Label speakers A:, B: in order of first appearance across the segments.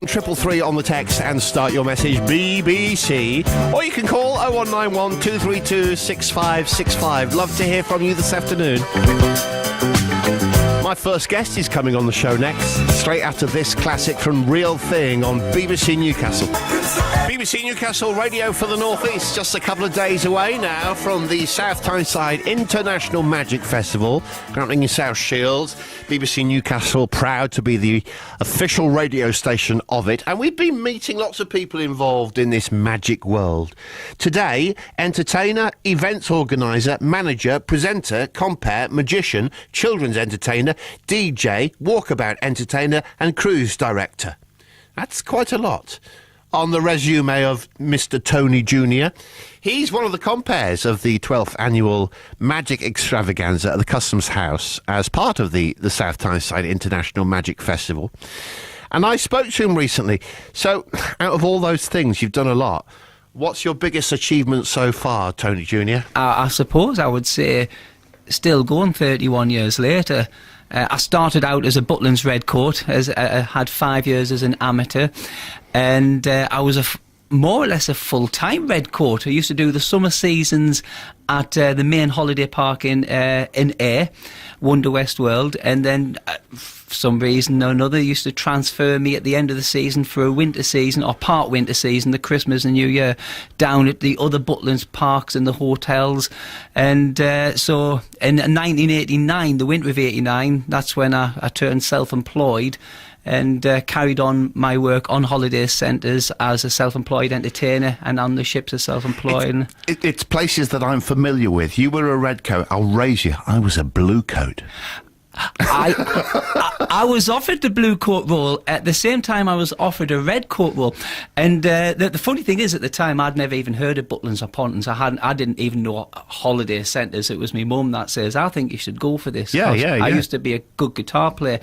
A: 333 on the text and start your message BBC, or you can call 0191 232 6565. Love to hear from you this afternoon. My first guest is coming on the show next, straight after this classic from Real Thing on BBC Newcastle. BBC Newcastle Radio for the North East, just a couple of days away now from the South Tyneside International Magic Festival, happening in South Shields. BBC Newcastle proud to be the official radio station of it, and we've been meeting lots of people involved in this magic world. Today, entertainer, events organiser, manager, presenter, compere, magician, children's entertainer, DJ, walkabout entertainer and cruise director. That's quite a lot on the resume of Mr. Tony Jr. He's one of the compares of the 12th annual Magic Extravaganza at the Customs House as part of the South Tyneside International Magic Festival. And I spoke to him recently. So, out of all those things, you've done a lot. What's your biggest achievement so far, Tony Jr.?
B: I suppose I would say, still going 31 years later, I started out as a Butlins Redcoat, I had 5 years as an amateur, and I was more or less a full-time Redcoat. I used to do the summer seasons at the main holiday park in Ayr, Wonder West World, and then for some reason or another used to transfer me at the end of the season for a winter season, or part winter season, the Christmas and New Year, down at the other Butlins parks and the hotels. And so in 1989, the winter of 89, that's when I turned self-employed and carried on my work on holiday centres as a self-employed entertainer and on the ships as self-employed.
A: It's places that I'm familiar with. You were a red coat. I'll raise you. I was a blue coat.
B: I was offered the blue coat role at the same time I was offered a red coat role, and the funny thing is, at the time I'd never even heard of Butlins or Pontins. I didn't even know holiday centres. It was my mum that says, "I think you should go for this."
A: Yeah.
B: I used to be a good guitar player,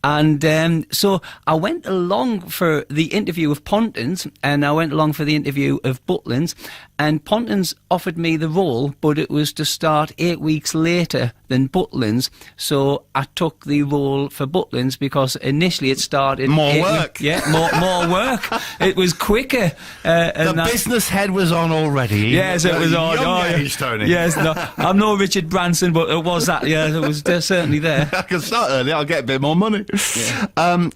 B: and so I went along for the interview of Pontins, and I went along for the interview of Butlins, and Pontins offered me the role, but it was to start 8 weeks later than Butlins, so I took the role for Butlins because initially it started...
A: More work.
B: More work. It was quicker.
A: The business head was on already.
B: Yes, it was on.
A: Young age, Tony.
B: Yes, no, I'm no Richard Branson, but it was that. Yeah, it was certainly there.
A: I can start early, I'll get a bit more money. Yeah.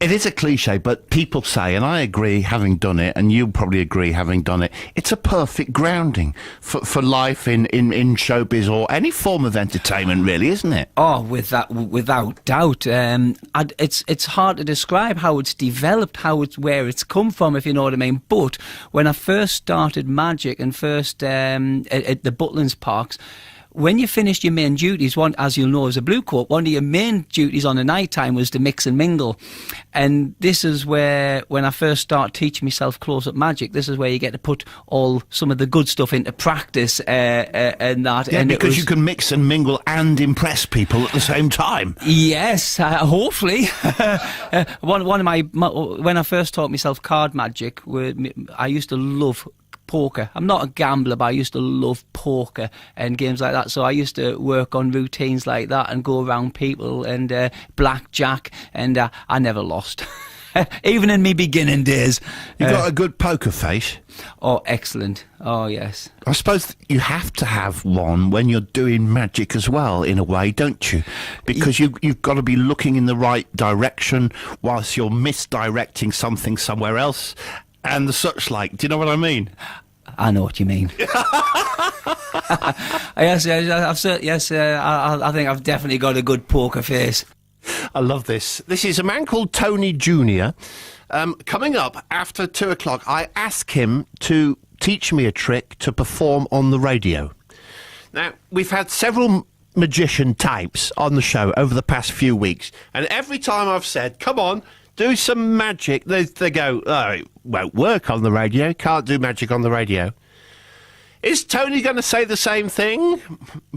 A: It is a cliche, but people say, and I agree having done it, and you probably agree having done it, it's a perfect grounding for life in showbiz or any form of entertainment, really, isn't it?
B: Oh, without doubt. It's hard to describe how it's developed, where it's come from, if you know what I mean. But when I first started magic and first at the Butlins parks, when you finished your main duties, as you'll know as a blue coat, one of your main duties on the night time was to mix and mingle. And this is where, when I first started teaching myself close-up magic, this is where you get to put some of the good stuff into practice and that.
A: Yeah,
B: and
A: because you can mix and mingle and impress people at the same time.
B: Yes, hopefully. When I first taught myself card magic, I used to love poker. I'm not a gambler, but I used to love poker and games like that. So I used to work on routines like that and go around people and blackjack, and I never lost. Even in my beginning days.
A: You've got a good poker face.
B: Oh, excellent. Oh, yes.
A: I suppose you have to have one when you're doing magic as well, in a way, don't you? Because you've got to be looking in the right direction whilst you're misdirecting something somewhere else and the such like. Do you know what I mean?
B: I know what you mean. Yes, I think I've definitely got a good poker face.
A: I love this. This is a man called Tony Jr. Coming up after 2 o'clock, I ask him to teach me a trick to perform on the radio. Now, we've had several magician types on the show over the past few weeks, and every time I've said, come on, do some magic, they go, oh, it won't work on the radio, can't do magic on the radio. Is Tony going to say the same thing?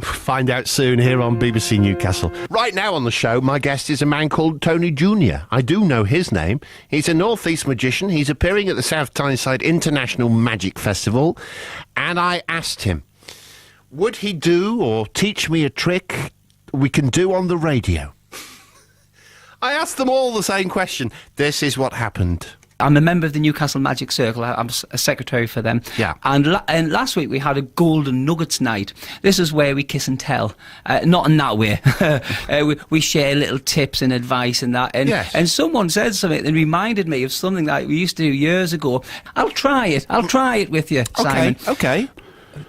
A: Find out soon here on BBC Newcastle. Right now on the show, my guest is a man called Tony Jr. I do know his name. He's a North East magician. He's appearing at the South Tyneside International Magic Festival. And I asked him, would he do or teach me a trick we can do on the radio? I asked them all the same question. This is what happened.
B: I'm a member of the Newcastle Magic Circle. I'm a secretary for them.
A: Yeah.
B: And last week we had a Golden Nuggets night. This is where we kiss and tell. Not in that way. We share little tips and advice and that. And,
A: yes.
B: and someone said something that reminded me of something that we used to do years ago. I'll try it with you, Simon.
A: Okay.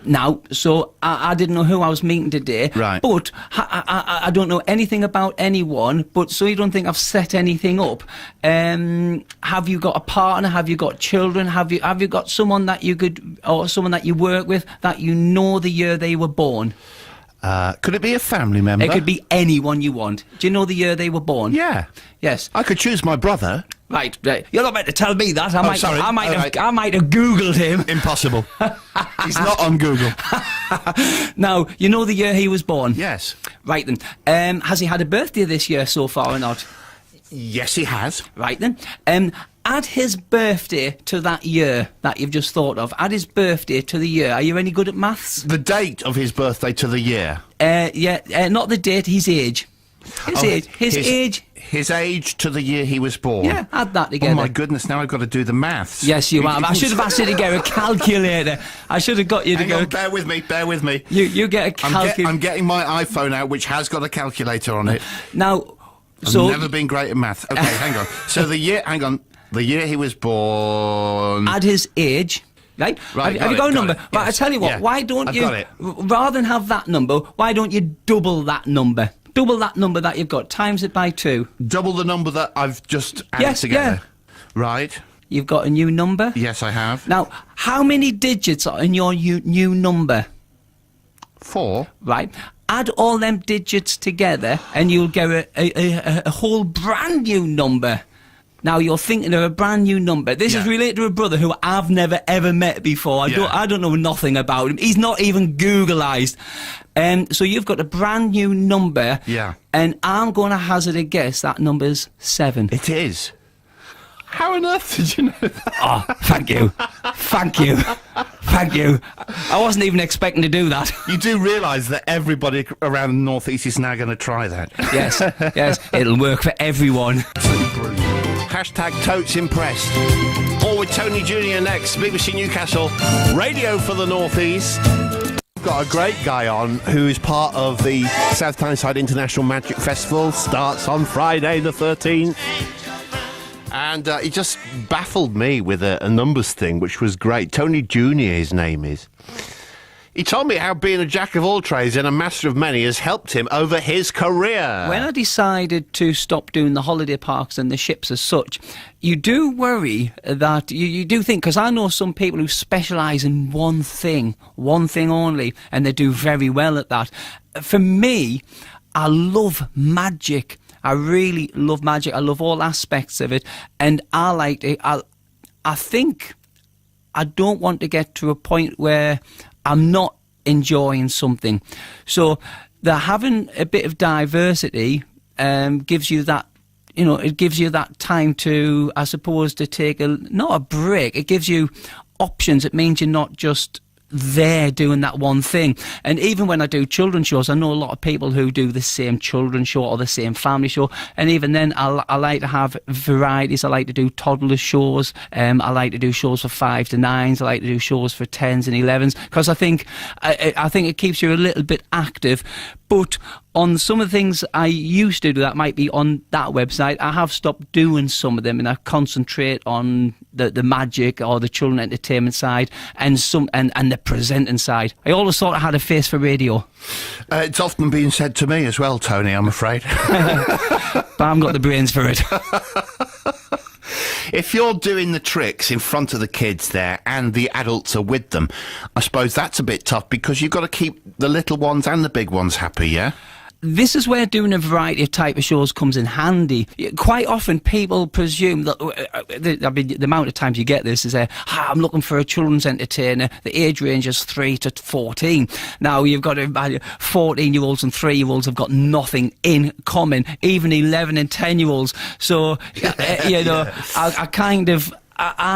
B: Now, so I didn't know who I was meeting today.
A: Right.
B: But I don't know anything about anyone, but so you don't think I've set anything up. Have you got a partner? Have you got children? Have you got someone that you could, or someone that you work with that you know the year they were born?
A: Could it be a family member?
B: It could be anyone you want. Do you know the year they were born?
A: Yeah.
B: Yes.
A: I could choose my brother.
B: Right. You're not meant to tell me that.
A: Sorry.
B: I might have Googled him.
A: Impossible. He's not on Google.
B: Now, you know the year he was born?
A: Yes.
B: Right then. Has he had a birthday this year so far or not?
A: Yes, he has.
B: Right then. Add his birthday to that year that you've just thought of. Add his birthday to the year. Are you any good at maths?
A: The date of his birthday to the year.
B: Not the date, his age. His age.
A: His age to the year he was born.
B: Yeah, add that together.
A: Oh my goodness, now I've got to do the maths.
B: Yes, you have. I should have asked you to get a calculator. I should have got you to
A: Hang on, bear with me.
B: You get a calculator.
A: I'm getting my iPhone out, which has got a calculator on it.
B: Now,
A: I've never been great at maths. Okay, hang on. So the year he was born.
B: Add his age. Right? Have you got a number?
A: Yes.
B: Right, I tell you what,
A: Yeah.
B: why don't
A: I've
B: you,
A: got it.
B: rather than have that number, why don't you double that number? Double that number that you've got, times it by 2.
A: Double the number that I've just added together. Right.
B: You've got a new number?
A: Yes, I have.
B: Now, how many digits are in your new number?
A: 4.
B: Right. Add all them digits together and you'll get a whole brand new number. Now, you're thinking of a brand new number. This is related to a brother who I've never, ever met before. I don't know nothing about him. He's not even Googleized. So you've got a brand new number.
A: Yeah.
B: And I'm going to hazard a guess that number's 7.
A: It is. How on earth did you know that?
B: Oh, thank you. Thank you. Thank you. I wasn't even expecting to do that.
A: You do realise that everybody around the North East is now going to try that.
B: Yes, it'll work for everyone.
A: Hashtag totes impressed. All with Tony Jr. next. BBC Newcastle, radio for the North East. We've got a great guy on who is part of the South Tyneside International Magic Festival. Starts on Friday the 13th. And he just baffled me with a numbers thing, which was great. Tony Jr. his name is. He told me how being a jack of all trades and a master of many has helped him over his career.
B: When I decided to stop doing the holiday parks and the ships as such, you do worry that, you do think, because I know some people who specialise in one thing only, and they do very well at that. For me, I love magic. I really love magic. I love all aspects of it. And I like it. I think I don't want to get to a point where I'm not enjoying something. So having a bit of diversity gives you that, it gives you that time to, I suppose, to take not a break. It gives you options. It means you're not just there doing that one thing. And even when I do children's shows, I know a lot of people who do the same children's show or the same family show, and even then I like to have varieties. I like to do toddler shows, I like to do shows for 5 to 9s, I like to do shows for 10s and 11s, because I think it keeps you a little bit active. But on some of the things I used to do that might be on that website, I have stopped doing some of them, and I concentrate on the magic or the children entertainment side and the presenting side. I always thought I had a face for radio.
A: It's often been said to me as well, Tony, I'm afraid.
B: But I haven't got the brains for it.
A: If you're doing the tricks in front of the kids there and the adults are with them, I suppose that's a bit tough because you've got to keep the little ones and the big ones happy, yeah?
B: This is where doing a variety of type of shows comes in handy. Quite often people presume that, the amount of times you get this is, I'm looking for a children's entertainer. The age range is 3 to 14. Now, you've got 14-year-olds and 3-year-olds have got nothing in common, even 11 and 10-year-olds. So, I kind of...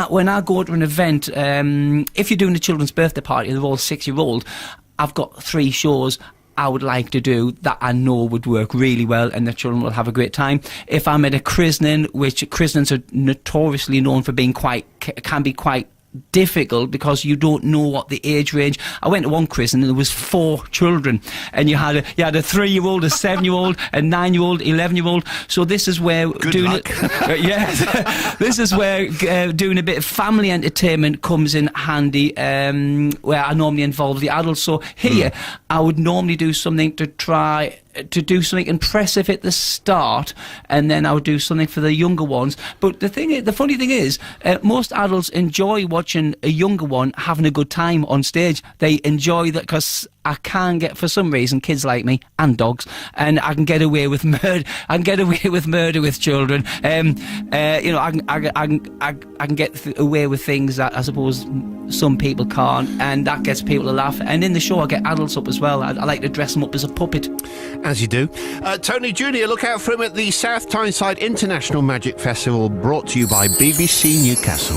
B: when I go to an event, if you're doing a children's birthday party, they're all 6-year-old, I've got 3 shows. I would like to do that I know would work really well and the children will have a great time. If I'm at a christening, which christenings are notoriously known for being can be quite difficult because you don't know what the age range. I went to one christening and there was 4 children, and you had a 3-year-old, a 7-year-old, a 9-year-old, 11-year-old. So this is where this is where doing a bit of family entertainment comes in handy, where I normally involve the adults. So here I would normally do something to try to do something impressive at the start, and then I would do something for the younger ones. But the funny thing is, most adults enjoy watching a younger one having a good time on stage. They enjoy that because I can get, for some reason, kids like me and dogs, and I can get away with murder. I can get away with murder with children. I can get away with things that I suppose some people can't, and that gets people to laugh. And in the show, I get adults up as well. I like to dress them up as a puppet.
A: As you do. Tony Jr., look out for him at the South Tyneside International Magic Festival, brought to you by BBC Newcastle.